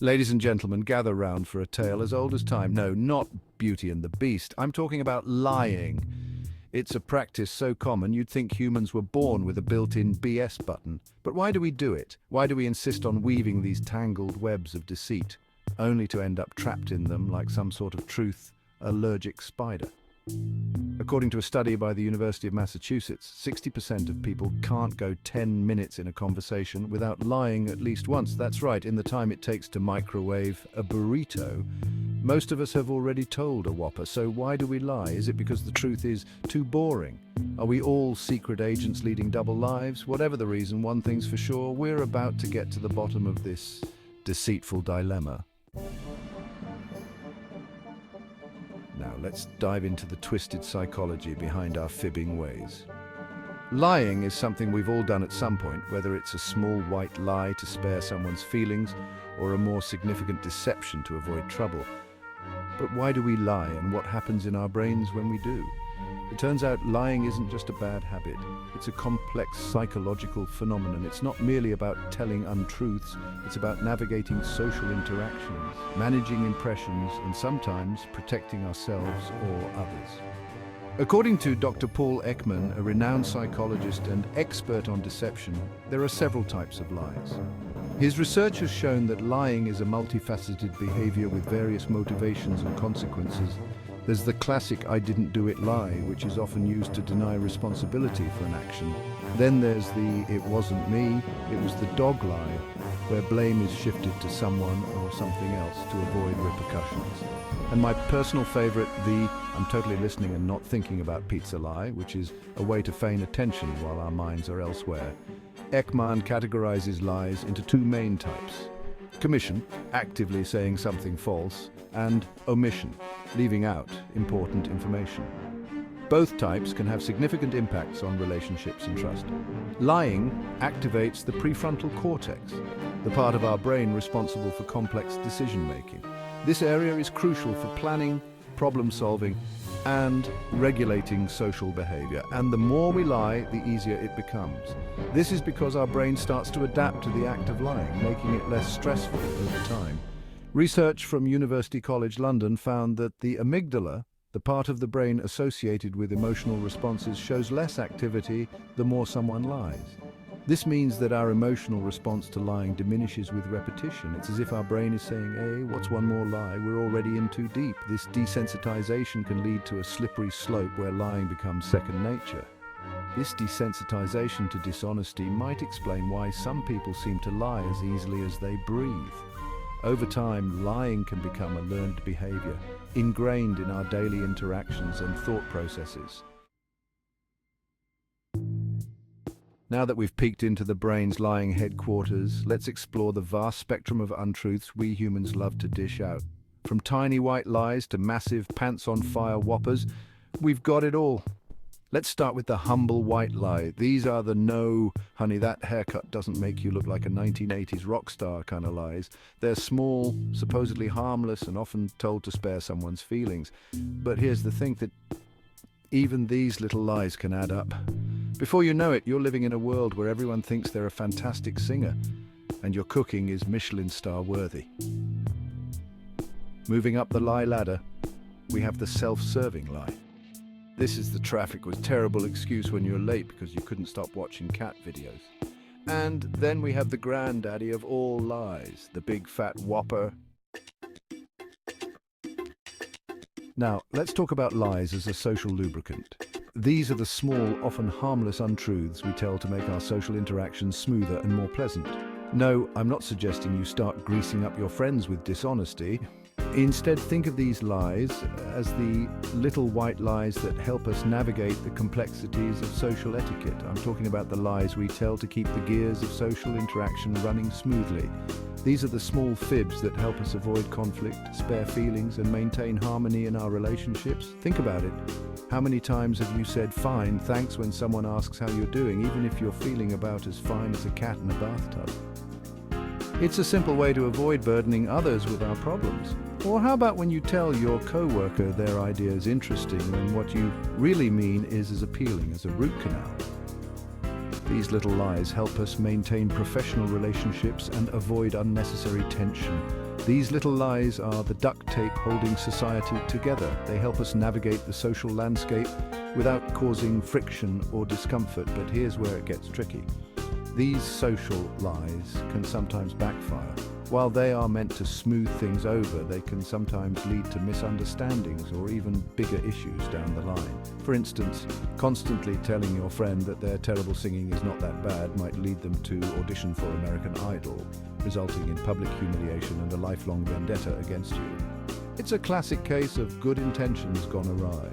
Ladies and gentlemen, gather round for a tale as old as time. No, not Beauty and the Beast. I'm talking about lying. It's a practice so common you'd think humans were born with a built-in BS button. But why do we do it? Why do we insist on weaving these tangled webs of deceit, only to end up trapped in them like some sort of truth-allergic spider? According to a study by the University of Massachusetts, 60% of people can't go 10 minutes in a conversation without lying at least once. That's right, in the time it takes to microwave a burrito, most of us have already told a whopper. So why do we lie? Is it because the truth is too boring? Are we all secret agents leading double lives? Whatever the reason, one thing's for sure, we're about to get to the bottom of this deceitful dilemma. Now, let's dive into the twisted psychology behind our fibbing ways. Lying is something we've all done at some point, whether it's a small white lie to spare someone's feelings or a more significant deception to avoid trouble. But why do we lie, and what happens in our brains when we do? It turns out lying isn't just a bad habit. It's a complex psychological phenomenon. It's not merely about telling untruths. It's about navigating social interactions, managing impressions, and sometimes protecting ourselves or others. According to Dr. Paul Ekman, a renowned psychologist and expert on deception, there are several types of lies. His research has shown that lying is a multifaceted behavior with various motivations and consequences. There's the classic "I didn't do it" lie, which is often used to deny responsibility for an action. Then there's the "it wasn't me, it was the dog" lie, where blame is shifted to someone or something else to avoid repercussions. And my personal favorite, the "I'm totally listening and not thinking about pizza" lie, which is a way to feign attention while our minds are elsewhere. Ekman categorizes lies into two main types: commission, actively saying something false, and omission, leaving out important information. Both types can have significant impacts on relationships and trust. Lying activates the prefrontal cortex, the part of our brain responsible for complex decision-making. This area is crucial for planning, problem-solving, and regulating social behavior. And the more we lie, the easier it becomes. This is because our brain starts to adapt to the act of lying, making it less stressful over time. Research from University College London found that the amygdala, the part of the brain associated with emotional responses, shows less activity the more someone lies. This means that our emotional response to lying diminishes with repetition. It's as if our brain is saying, "Hey, what's one more lie? We're already in too deep." This desensitization can lead to a slippery slope where lying becomes second nature. This desensitization to dishonesty might explain why some people seem to lie as easily as they breathe. Over time, lying can become a learned behavior, ingrained in our daily interactions and thought processes. Now that we've peeked into the brain's lying headquarters, let's explore the vast spectrum of untruths we humans love to dish out. From tiny white lies to massive pants-on-fire whoppers, we've got it all. Let's start with the humble white lie. These are the "no, honey, that haircut doesn't make you look like a 1980s rock star" kind of lies. They're small, supposedly harmless, and often told to spare someone's feelings. But here's the thing, that even these little lies can add up. Before you know it, you're living in a world where everyone thinks they're a fantastic singer, and your cooking is Michelin star worthy. Moving up the lie ladder, we have the self-serving lie. This is the "traffic was terrible" excuse when you're late because you couldn't stop watching cat videos. And then we have the granddaddy of all lies, the big fat whopper. Now, let's talk about lies as a social lubricant. These are the small, often harmless untruths we tell to make our social interactions smoother and more pleasant. No, I'm not suggesting you start greasing up your friends with dishonesty. Instead, think of these lies as the little white lies that help us navigate the complexities of social etiquette. I'm talking about the lies we tell to keep the gears of social interaction running smoothly. These are the small fibs that help us avoid conflict, spare feelings, and maintain harmony in our relationships. Think about it. How many times have you said "fine, thanks" when someone asks how you're doing, even if you're feeling about as fine as a cat in a bathtub? It's a simple way to avoid burdening others with our problems. Or how about when you tell your coworker their idea is interesting when what you really mean is as appealing as a root canal? These little lies help us maintain professional relationships and avoid unnecessary tension. These little lies are the duct tape holding society together. They help us navigate the social landscape without causing friction or discomfort. But here's where it gets tricky. These social lies can sometimes backfire. While they are meant to smooth things over, they can sometimes lead to misunderstandings or even bigger issues down the line. For instance, constantly telling your friend that their terrible singing is not that bad might lead them to audition for American Idol, resulting in public humiliation and a lifelong vendetta against you. It's a classic case of good intentions gone awry.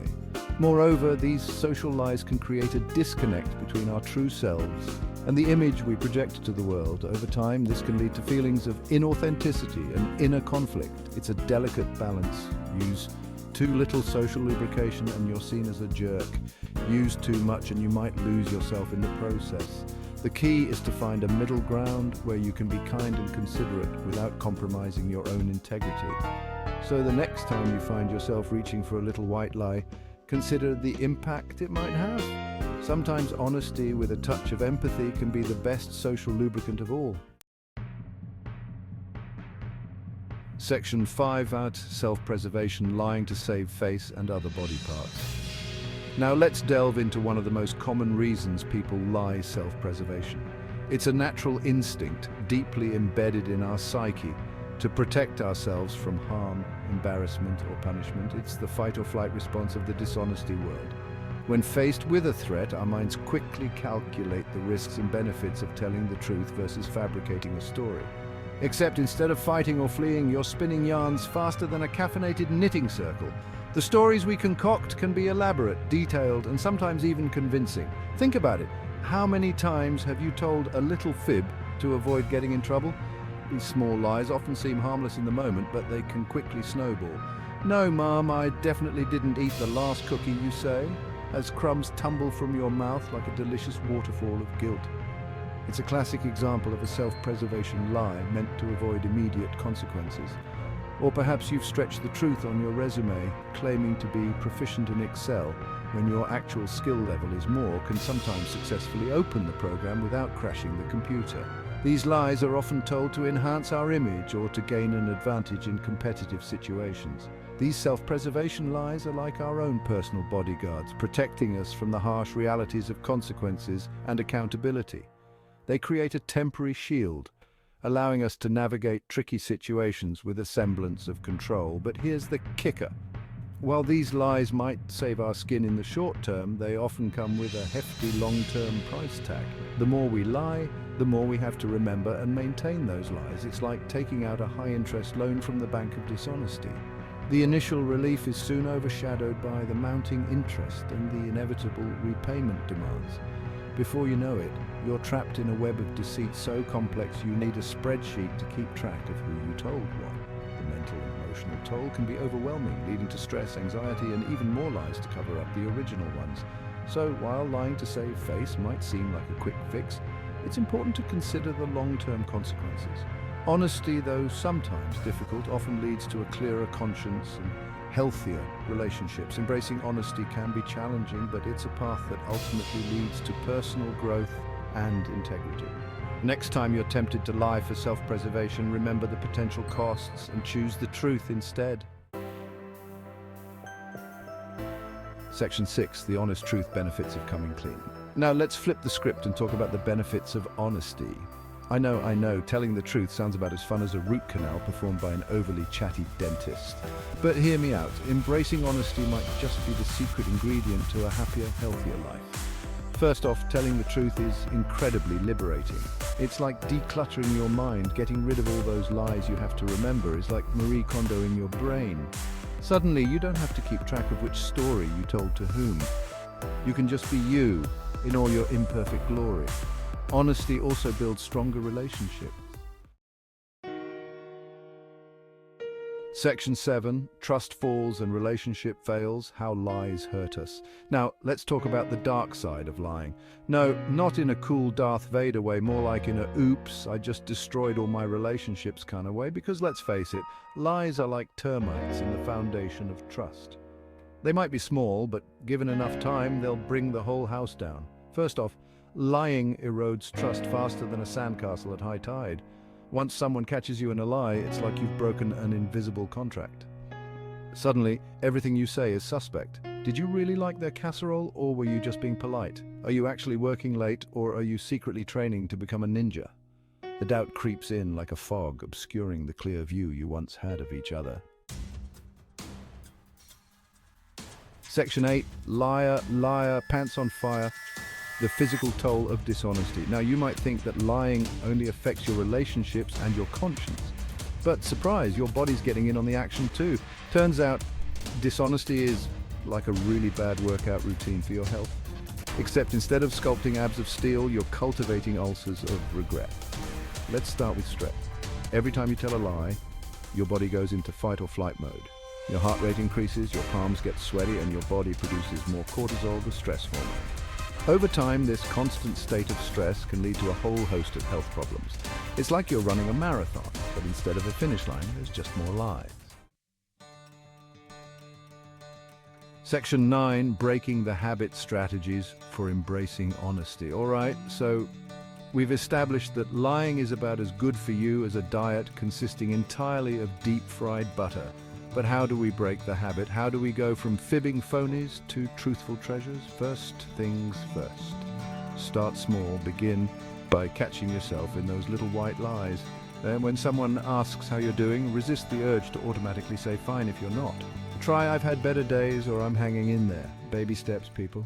Moreover, these social lies can create a disconnect between our true selves and the image we project to the world. Over time, this can lead to feelings of inauthenticity and inner conflict. It's a delicate balance. Use too little social lubrication and you're seen as a jerk. Use too much and you might lose yourself in the process. The key is to find a middle ground where you can be kind and considerate without compromising your own integrity. So the next time you find yourself reaching for a little white lie, consider the impact it might have. Sometimes honesty with a touch of empathy can be the best social lubricant of all. Section 5 out, self-preservation, lying to save face and other body parts. Now let's delve into one of the most common reasons people lie: self-preservation. It's a natural instinct, deeply embedded in our psyche, to protect ourselves from harm, embarrassment, or punishment. It's the fight or flight response of the dishonesty world. When faced with a threat, our minds quickly calculate the risks and benefits of telling the truth versus fabricating a story. Except instead of fighting or fleeing, you're spinning yarns faster than a caffeinated knitting circle. The stories we concoct can be elaborate, detailed, and sometimes even convincing. Think about it. How many times have you told a little fib to avoid getting in trouble? These small lies often seem harmless in the moment, but they can quickly snowball. "No, Mom, I definitely didn't eat the last cookie," you say, as crumbs tumble from your mouth like a delicious waterfall of guilt. It's a classic example of a self-preservation lie meant to avoid immediate consequences. Or perhaps you've stretched the truth on your resume, claiming to be proficient in Excel, when your actual skill level is more, can sometimes successfully open the program without crashing the computer. These lies are often told to enhance our image or to gain an advantage in competitive situations. These self-preservation lies are like our own personal bodyguards, protecting us from the harsh realities of consequences and accountability. They create a temporary shield, allowing us to navigate tricky situations with a semblance of control. But here's the kicker. While these lies might save our skin in the short term, they often come with a hefty long-term price tag. The more we lie, the more we have to remember and maintain those lies. It's like taking out a high-interest loan from the bank of dishonesty. The initial relief is soon overshadowed by the mounting interest and the inevitable repayment demands. Before you know it, you're trapped in a web of deceit so complex you need a spreadsheet to keep track of who you told what. The mental and emotional toll can be overwhelming, leading to stress, anxiety, and even more lies to cover up the original ones. So while lying to save face might seem like a quick fix, it's important to consider the long-term consequences. Honesty, though sometimes difficult, often leads to a clearer conscience and healthier relationships. Embracing honesty can be challenging, but it's a path that ultimately leads to personal growth and integrity. Next time you're tempted to lie for self-preservation, remember the potential costs and choose the truth instead. Section 6, the honest truth benefits of coming clean. Now let's flip the script and talk about the benefits of honesty. I know, telling the truth sounds about as fun as a root canal performed by an overly chatty dentist. But hear me out, embracing honesty might just be the secret ingredient to a happier, healthier life. First off, telling the truth is incredibly liberating. It's like decluttering your mind. Getting rid of all those lies you have to remember is like Marie Kondoing your brain. Suddenly, you don't have to keep track of which story you told to whom. You can just be you in all your imperfect glory. Honesty also builds stronger relationships. Section 7, trust falls and relationship fails, how lies hurt us. Now, let's talk about the dark side of lying. No, not in a cool Darth Vader way, more like in a oops, I just destroyed all my relationships kind of way, because let's face it, lies are like termites in the foundation of trust. They might be small, but given enough time, they'll bring the whole house down. First off, lying erodes trust faster than a sandcastle at high tide. Once someone catches you in a lie, it's like you've broken an invisible contract. Suddenly, everything you say is suspect. Did you really like their casserole, or were you just being polite? Are you actually working late, or are you secretly training to become a ninja? The doubt creeps in like a fog, obscuring the clear view you once had of each other. Section 8, liar, liar, pants on fire, the physical toll of dishonesty. Now, you might think that lying only affects your relationships and your conscience, but surprise, your body's getting in on the action too. Turns out, dishonesty is like a really bad workout routine for your health. Except instead of sculpting abs of steel, you're cultivating ulcers of regret. Let's start with stress. Every time you tell a lie, your body goes into fight or flight mode. Your heart rate increases, your palms get sweaty, and your body produces more cortisol, the stress hormone. Over time, this constant state of stress can lead to a whole host of health problems. It's like you're running a marathon, but instead of a finish line, there's just more lives. Section 9, breaking the habit strategies for embracing honesty. All right, so we've established that lying is about as good for you as a diet consisting entirely of deep-fried butter. But how do we break the habit? How do we go from fibbing phonies to truthful treasures? First things first. Start small. Begin by catching yourself in those little white lies. Then when someone asks how you're doing, resist the urge to automatically say fine if you're not. Try I've had better days or I'm hanging in there. Baby steps, people.